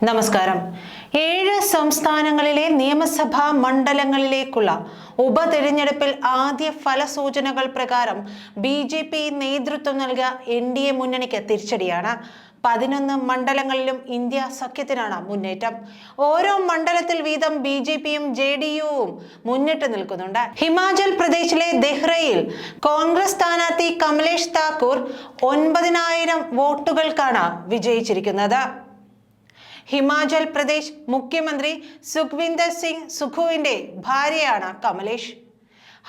നമസ്കാരം. 7 സംസ്ഥാനങ്ങളിലെ നിയമസഭാ മണ്ഡലങ്ങളിലേക്കുള്ള ഉപതെരഞ്ഞെടുപ്പിൽ ആദ്യ ഫലസൂചനകൾ പ്രകാരം BJP നേതൃത്വം നൽകിയ NDA മുന്നണിക്ക് തിരിച്ചടിയാണ്. 11 മണ്ഡലങ്ങളിലും ഇന്ത്യ സഖ്യത്തിനാണ് മുന്നേറ്റം. ഓരോ മണ്ഡലത്തിൽ വീതം BJPയും JDUവും മുന്നിട്ട് നിൽക്കുന്നുണ്ട്. ഹിമാചൽ പ്രദേശിലെ ദെഹ്റയിൽ കോൺഗ്രസ് സ്ഥാനാർത്ഥി കമലേഷ് താക്കൂർ 9,000 വോട്ടുകൾക്കാണ് വിജയിച്ചിരിക്കുന്നത്. ഹിമാചൽ പ്രദേശ് മുഖ്യമന്ത്രി സുഖ്വിന്ദർ സിംഗ് സുഖുവിന്റെ ഭാര്യയാണ് കമലേഷ്.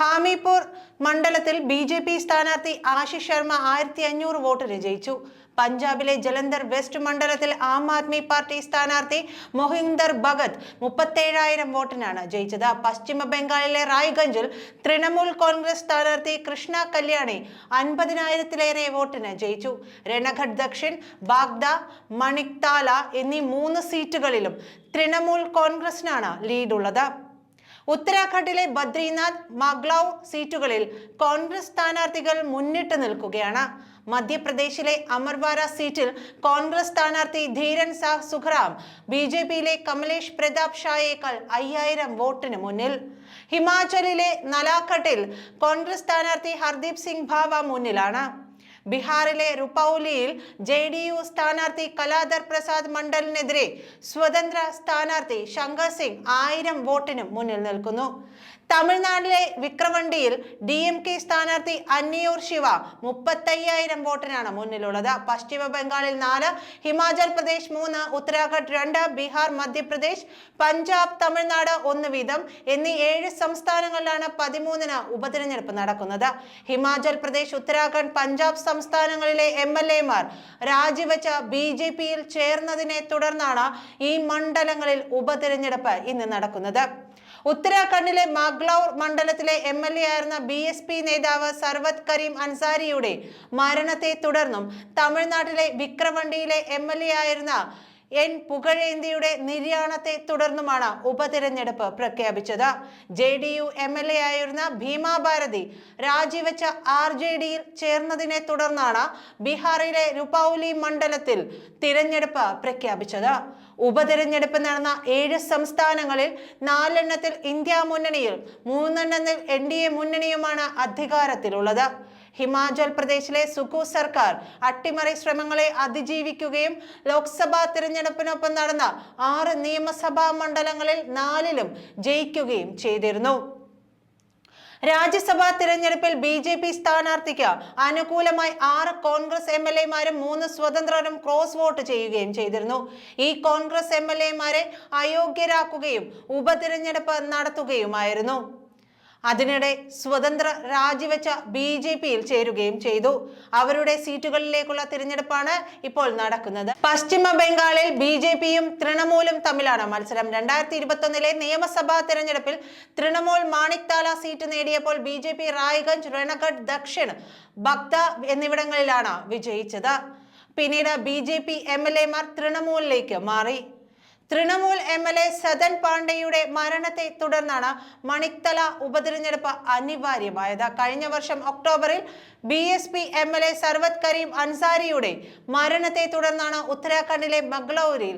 ഹാമിപൂർ മണ്ഡലത്തിൽ BJP സ്ഥാനാർത്ഥി ആശിഷ് ശർമ്മ 1500 വോട്ടിന് ജയിച്ചു. പഞ്ചാബിലെ ജലന്ധർ വെസ്റ്റ് മണ്ഡലത്തിൽ ആം ആദ്മി പാർട്ടി സ്ഥാനാർത്ഥി മോഹിന്ദർ ഭഗത് 37,000 വോട്ടിനാണ് ജയിച്ചത്. പശ്ചിമ ബംഗാളിലെ റായ്ഗഞ്ചിൽ തൃണമൂൽ കോൺഗ്രസ് സ്ഥാനാർത്ഥി കൃഷ്ണ കല്യാണി 50,000-ലേറെ വോട്ടിന് ജയിച്ചു. രണഘട്ട് ദക്ഷിൺ, ബാഗ്ദ, മണിക്താല എന്നീ 3 സീറ്റുകളിലും തൃണമൂൽ കോൺഗ്രസിനാണ് ലീഡുള്ളത്. ഉത്തരാഖണ്ഡിലെ ബദ്രിനാഥ്, മഗ്ലൌ സീറ്റുകളിൽ കോൺഗ്രസ് സ്ഥാനാർത്ഥികൾ മുന്നിട്ട് നിൽക്കുകയാണ്. മധ്യപ്രദേശിലെ അമർവാര സീറ്റിൽ കോൺഗ്രസ് സ്ഥാനാർത്ഥി ധീരൻ സാഹ് സുഖറാം BJPയിലെ കമലേഷ് പ്രതാപ് ഷായേക്കാൾ 5,000 വോട്ടിന് മുന്നിൽ. ഹിമാചലിലെ നലാഘട്ടിൽ കോൺഗ്രസ് സ്ഥാനാർത്ഥി ഹർദീപ് സിംഗ് ഭാവ മുന്നിലാണ്. ബീഹാറിലെ റുപൌലിയിൽ JDU സ്ഥാനാർത്ഥി കലാധർ പ്രസാദ് മണ്ഡലിനെതിരെ സ്വതന്ത്ര സ്ഥാനാർത്ഥി ശങ്കർ സിംഗ് 1000 വോട്ടിന് മുന്നിൽ നിൽക്കുന്നു. തമിഴ്നാട്ടിലെ വിക്രവണ്ടിയിൽ DMK സ്ഥാനാർത്ഥി അന്നിയൂർ ശിവ 35,000 വോട്ടിനാണ് മുന്നിലുള്ളത്. പശ്ചിമ ബംഗാളിൽ 4, ഹിമാചൽ പ്രദേശ് 3, ഉത്തരാഖണ്ഡ് 2, ബീഹാർ, മധ്യപ്രദേശ്, പഞ്ചാബ്, തമിഴ്നാട് 1 വീതം എന്നീ 7 സംസ്ഥാനങ്ങളിലാണ് 13-ന് ഉപതെരഞ്ഞെടുപ്പ് നടക്കുന്നത്. ഹിമാചൽ പ്രദേശ്, ഉത്തരാഖണ്ഡ്, പഞ്ചാബ് സംസ്ഥാനങ്ങളിലെ MLAമാർ രാജിവെച്ച BJPയിൽ ചേർന്നതിനെ തുടർന്നാണ് ഈ മണ്ഡലങ്ങളിൽ ഉപതെരഞ്ഞെടുപ്പ് ഇന്ന് നടക്കുന്നത്. ഉത്തരാഖണ്ഡിലെ മഗ്ലൌർ മണ്ഡലത്തിലെ MLA ആയിരുന്ന BSP നേതാവ് സർവത് കരീം അൻസാരിയുടെ മരണത്തെ തുടർന്നും തമിഴ്നാട്ടിലെ വിക്രവണ്ടിയിലെ MLA ആയിരുന്ന N പുകഴേന്തിയുടെ നിര്യാണത്തെ തുടർന്നുമാണ് ഉപതെരഞ്ഞെടുപ്പ് പ്രഖ്യാപിച്ചത്. JDU MLA ആയിരുന്ന ഭീമാ ഭാരതി രാജിവെച്ച RJDയിൽ ചേർന്നതിനെ തുടർന്നാണ് ബീഹാറിലെ റുപൌലി മണ്ഡലത്തിൽ തിരഞ്ഞെടുപ്പ് പ്രഖ്യാപിച്ചത്. ഉപതെരഞ്ഞെടുപ്പ് നടന്ന 7 സംസ്ഥാനങ്ങളിൽ 4-എണ്ണത്തിൽ ഇന്ത്യ മുന്നണിയും 3-എണ്ണത്തിൽ NDA മുന്നണിയുമാണ് അധികാരത്തിലുള്ളത്. ഹിമാചൽ പ്രദേശിലെ സുഖു സർക്കാർ അട്ടിമറി ശ്രമങ്ങളെ അതിജീവിക്കുകയും ലോക്സഭാ തിരഞ്ഞെടുപ്പിനൊപ്പം നടന്ന 6 നിയമസഭാ മണ്ഡലങ്ങളിൽ 4-ലും ജയിക്കുകയും ചെയ്തിരുന്നു. രാജ്യസഭാ തിരഞ്ഞെടുപ്പിൽ BJP സ്ഥാനാർത്ഥിക്ക് അനുകൂലമായി 6 കോൺഗ്രസ് MLAമാരും 3 സ്വതന്ത്രരും ക്രോസ് വോട്ട് ചെയ്യുകയും ചെയ്തിരുന്നു. ഈ കോൺഗ്രസ് MLAമാരെ അയോഗ്യരാക്കുകയും ഉപതിരഞ്ഞെടുപ്പ് നടത്തുകയുമായിരുന്നു. അതിനിടെ സ്വതന്ത്ര രാജിവെച്ച BJPയിൽ ചേരുകയും ചെയ്തു. അവരുടെ സീറ്റുകളിലേക്കുള്ള തിരഞ്ഞെടുപ്പാണ് ഇപ്പോൾ നടക്കുന്നത്. പശ്ചിമ ബംഗാളിൽ BJPയും തൃണമൂലും തമ്മിലാണ് മത്സരം. 2021-ലെ നിയമസഭാ തിരഞ്ഞെടുപ്പിൽ തൃണമൂൽ മാണിക്താല സീറ്റ് നേടിയപ്പോൾ BJP റായ്ഗഞ്ച്, രണഘട്ട് ദക്ഷിൺ, ബഗ്ദ എന്നിവിടങ്ങളിലാണ് വിജയിച്ചത്. പിന്നീട് BJP MLAമാർ തൃണമൂലിലേക്ക് മാറി. തൃണമൂൽ MLA സദൻ പാണ്ഡെയുടെ മരണത്തെ തുടർന്നാണ് മണിക്തല ഉപതിരഞ്ഞെടുപ്പ് അനിവാര്യമായത്. കഴിഞ്ഞ വർഷം ഒക്ടോബറിൽ BSP MLA സർവത് കരീം അൻസാരിയുടെ മരണത്തെ തുടർന്നാണ് ഉത്തരാഖണ്ഡിലെ മഗ്ലൌരിൽ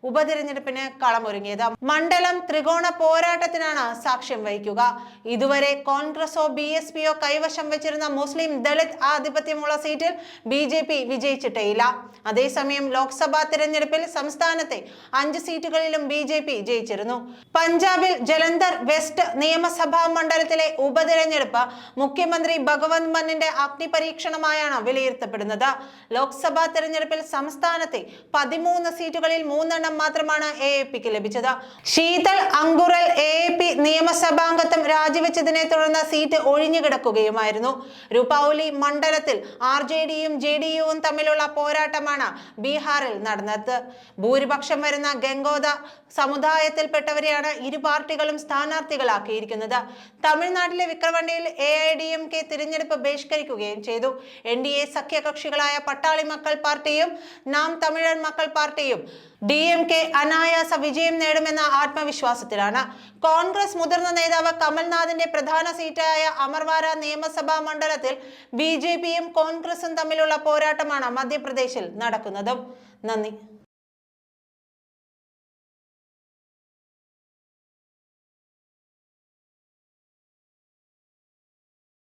ഉപതിരഞ്ഞെടുപ്പിന് കളമൊരുങ്ങിയത്. മണ്ഡലം ത്രികോണ പോരാട്ടത്തിനാണ് സാക്ഷ്യം വഹിക്കുക. ഇതുവരെ കോൺഗ്രസോ BSPയോ കൈവശം വെച്ചിരുന്ന മുസ്ലിം ദളിത് ആധിപത്യമുള്ള സീറ്റിൽ BJP വിജയിച്ചിട്ടേയില്ല. അതേസമയം ലോക്സഭാ തിരഞ്ഞെടുപ്പിൽ സംസ്ഥാനത്തെ 5 സീറ്റുകളിലും BJP ജയിച്ചിരുന്നു. പഞ്ചാബിൽ ജലന്ധർ വെസ്റ്റ് നിയമസഭാ മണ്ഡലത്തിലെ ഉപതിരഞ്ഞെടുപ്പ് മുഖ്യമന്ത്രി ഭഗവന്ത് മാനിന്റെ അഗ്നിപരീക്ഷണമായാണ് വിലയിരുത്തപ്പെടുന്നത്. ലോക്സഭാ തിരഞ്ഞെടുപ്പിൽ സംസ്ഥാനത്തെ 13 സീറ്റുകളിൽ 3 മാത്രമാണ് AAPക്ക് ലഭിച്ചത്. ശീതൽ അങ്കുറൽ AAP നിയമസഭാംഗത്വം രാജിവെച്ചതിനെ തുടർന്ന് സീറ്റ് ഒഴിഞ്ഞുകിടക്കുകയുമായിരുന്നു. റുപൌലി മണ്ഡലത്തിൽ RJDയും JDUവും തമ്മിലുള്ള പോരാട്ടമാണ് ബീഹാറിൽ നടന്നത്. ഭൂരിപക്ഷം വരുന്ന ഗംഗോദ സമുദായത്തിൽപ്പെട്ടവരെയാണ് ഇരു പാർട്ടികളും സ്ഥാനാർത്ഥികളാക്കിയിരിക്കുന്നത്. തമിഴ്നാട്ടിലെ വിക്രവണ്ടിയിൽ AIDMK തിരഞ്ഞെടുപ്പ് ബഹിഷ്കരിക്കുകയും ചെയ്തു. NDA സഖ്യകക്ഷികളായ പട്ടാളി മക്കൾ പാർട്ടിയും നാം തമിഴർ മക്കൾ പാർട്ടിയും DMK അനായാസ വിജയം നേടുമെന്ന ആത്മവിശ്വാസത്തിലാണ്. കോൺഗ്രസ് മുതിർന്ന നേതാവ് കമൽനാഥിന്റെ പ്രധാന സീറ്റായ അമർവാര നിയമസഭാ മണ്ഡലത്തിൽ BJPയും കോൺഗ്രസും തമ്മിലുള്ള പോരാട്ടമാണ് മധ്യപ്രദേശിൽ നടക്കുന്നത്. നന്ദി.